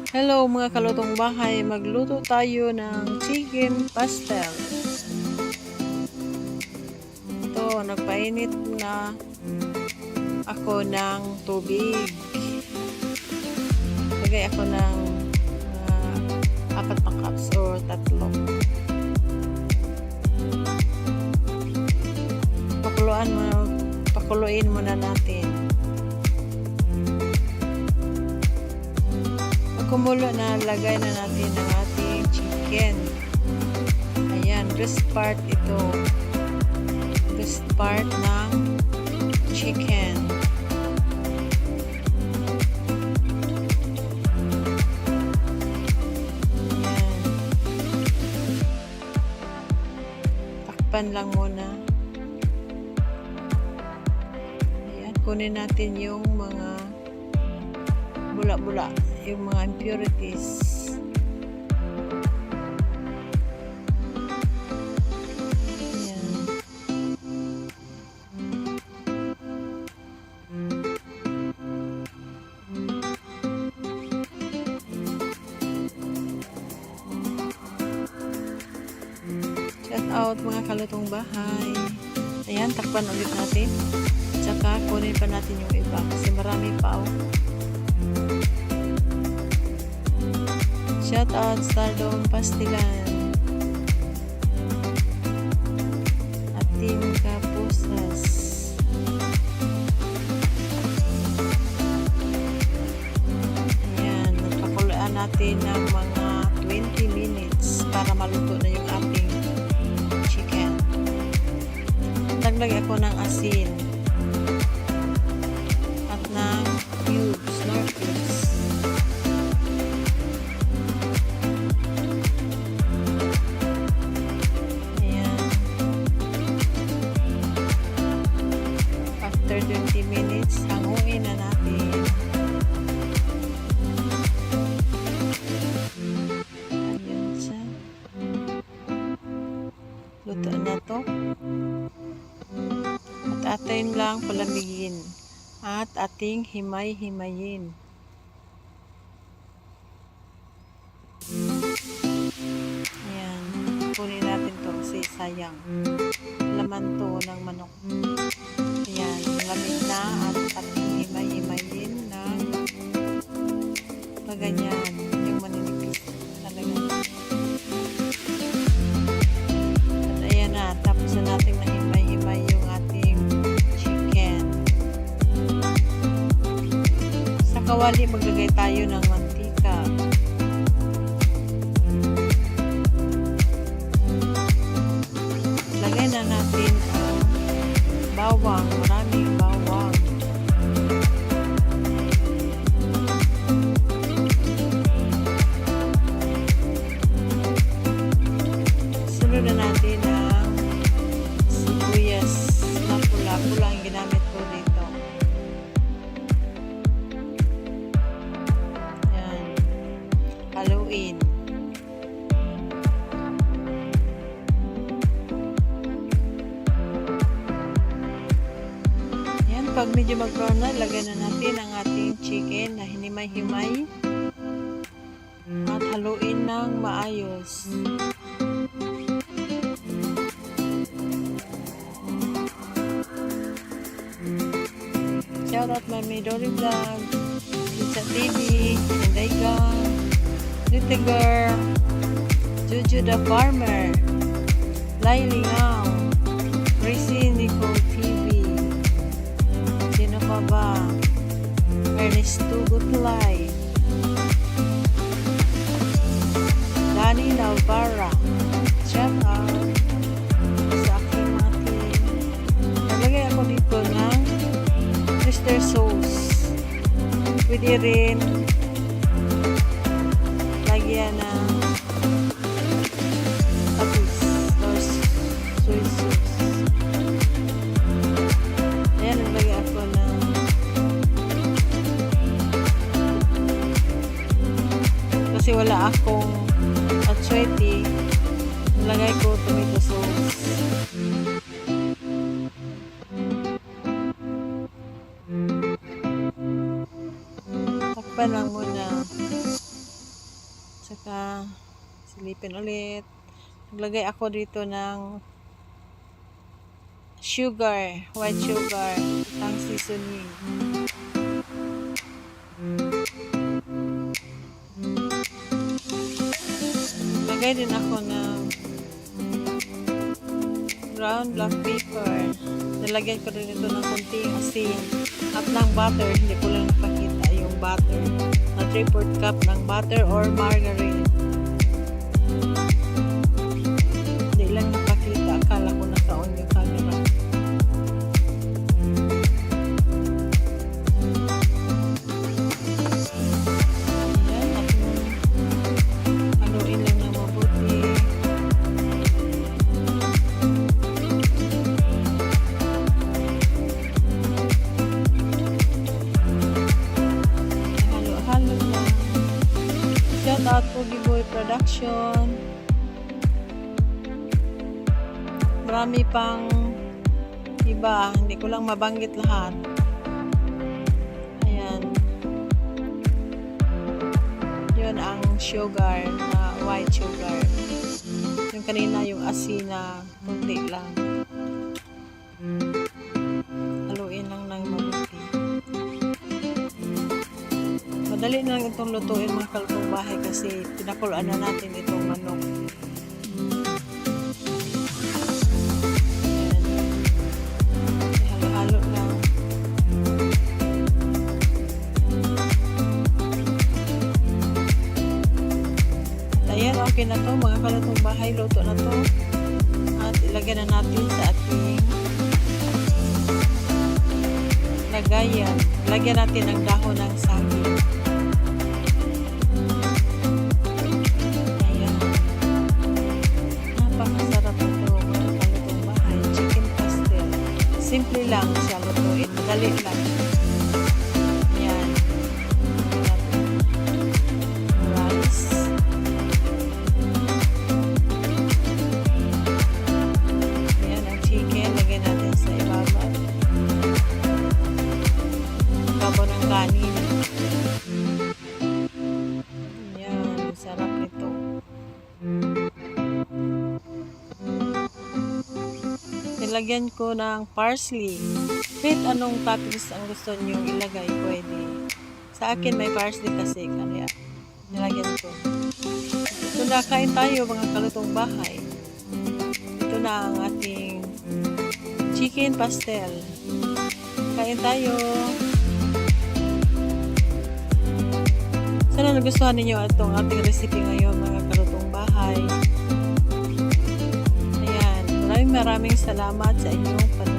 Hello mga kalutong bahay, magluto tayo ng chicken pastel. Ito, nagpainit na ako ng tubig. Lagay ako ng 4 na cups or 3. Pakuluin muna natin. Kumulo na, lagay na natin ang ating chicken. Ayan, breast part ito. Breast part ng chicken. Ayan. Takpan lang muna. Ayan, kunin natin yung mga bula-bula, yung mga impurities. Ayan. Shout out mga kalutong bahay. Ayan, takpan ulit natin. Tsaka kunin pa natin yung iba kasi marami pa. Shout out Stardom Pastilan at Team Kapusas. Ayan, nagpakuluan natin ng mga 20 minutes para maluto na yung ating chicken. Dagdag ako ng asin at ng cubes, nor cubes. After 20 minutes, hanguin na natin. Ayan siya. Luto na to. At atin lang palamigin. At ating himay-himayin. Ayan. Kunin natin to kasi sayang. Laman to ng manok. Ayan, lamig na at ating himay-himayin ng paganyan, yung maninipis talaga. At ayan na, tapos na natin na himay-himay yung ating chicken. Sa kawali, maglagay tayo ng mantika. Lagay na natin ang bawang, maraming bawang. Sunod na natin ang sibuyas na pula-pula ang ginamit ko dito. Yan. Haluin. Pag medyo mag-brown na, lagay na natin ang ating chicken na hinimay-himay at haluin ng maayos. Shout out Mami Dory Vlog, Pizza TV, Inday Gang, Little Girl, Juju the Farmer, Laili Now, Gracie Nicole TV, ba? Ernesto Gutlay, Dani Nalvara, shout out sa aking mga team. Nalagay ako dito ng Mr. Sauce. Pwede rin lagyan ng patis or soy sauce. Ayan, naglagay ako ng kasi wala akong atswete, nilagay ko tomato sauce. Takpan lang muna. Silipin ulit. Naglagay ako dito ng sugar, white sugar, ang seasoning. Naglagay din ako ng ground black pepper. Nalagyan ko rin ito ng konting asin at ng butter. Hindi ko lang napakita yung butter. Na 3/4 cup ng butter or margarine. Hindi lang napakita. Akala ko naka-on yung camera. Ayan. At haluin lang ng mabuti. Halo-halo lang. Shout out po Giboy Production. Marami pang iba, hindi ko lang mabanggit lahat. Ayan. Yun ang sugar na white sugar. Yung kanina yung asin na kunti lang. Haluin lang ng mabuti. Madali na lang itong lutuin mga kalutong bahay kasi pinakuluan na natin itong manok. Halo-halo lang. At ayan, okay na to mga kalutong bahay. Luto na to. At ilagay na natin sa ating lagayan. Lagyan natin ng dahon ng saging. Ayan. Napakasarap ito mga kalutong bahay. Chicken pastel. Simple lang siya lutuin. Madali lang. Ayan. Rice. Ayan ang chicken. Lagyan natin sa ibabaw. Kabo ng kanin. Ayan. Sarap nito. Nilagyan ko ng parsley. Kahit anong toppings ang gusto nyo ilagay, pwede. Sa akin may parsley kasi, kaya nilagyan ko. Ito na, kain tayo mga kalutong bahay. Ito na ang ating chicken pastel. Kain tayo. Sana nagustuhan ninyo itong ating recipe ngayon mga kalutong bahay. Ayan, maraming salamat sa inyong panonood.